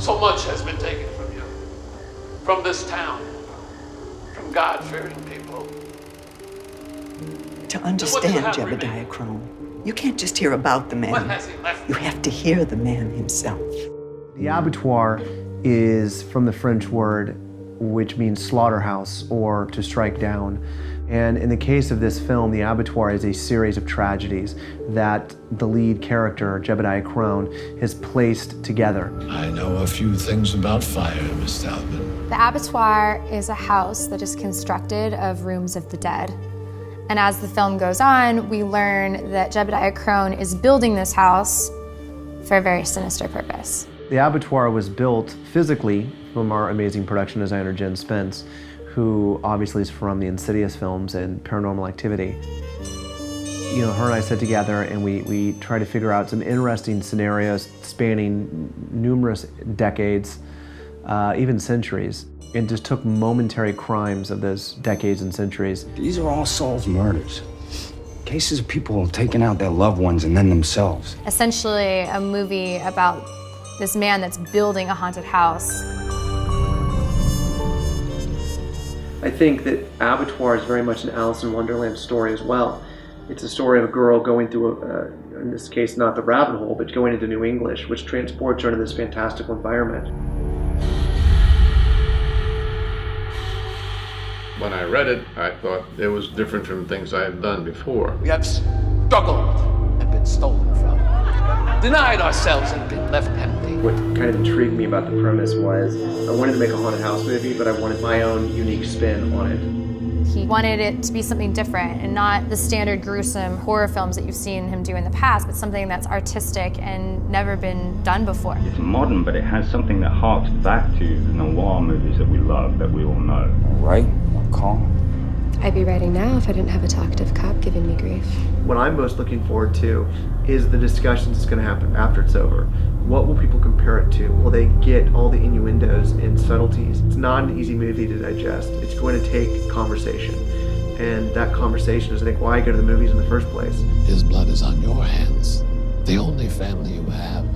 So much has been taken from you, from this town, from God-fearing people. To understand Jebediah Crone, you can't just hear about the What man. has he left? You have to hear the man himself. The abattoir is from the French word which means slaughterhouse or to strike down. And in the case of this film, the abattoir is a series of tragedies that the lead character, Jebediah Crone, has placed together. I know a few things about fire, Miss Talbot. The abattoir is a house that is constructed of rooms of the dead. And as the film goes on, we learn that Jebediah Crone is building this house for a very sinister purpose. The abattoir was built physically from our amazing production designer, Jen Spence, who obviously is from the Insidious films and Paranormal Activity. You know, her and I sat together and we tried to figure out some interesting scenarios spanning numerous decades, even centuries, and just took momentary crimes of those decades and centuries. These are all solved murders. Cases of people taking out their loved ones and then themselves. Essentially a movie about this man that's building a haunted house. I think that Abattoir is very much an Alice in Wonderland story as well. It's a story of a girl going through, in this case, not the rabbit hole, but going into New English, which transports her into this fantastical environment. When I read it, I thought it was different from things I had done before. We have struggled and been stolen from, denied ourselves and been left empty. What kind of intrigued me about the premise was I wanted to make a haunted house movie, but I wanted my own unique spin on it. He wanted it to be something different and not the standard gruesome horror films that you've seen him do in the past, but something that's artistic and never been done before. It's modern, but it has something that harks back to the noir movies that we love, that we all know. Right? Call. I'd be writing now if I didn't have a talkative cop giving me grief. What I'm most looking forward to is the discussions that's going to happen after it's over. What will people compare it to? Will they get all the innuendos and subtleties? It's not an easy movie to digest. It's going to take conversation. And that conversation is, I think, why I go to the movies in the first place. His blood is on your hands. The only family you have.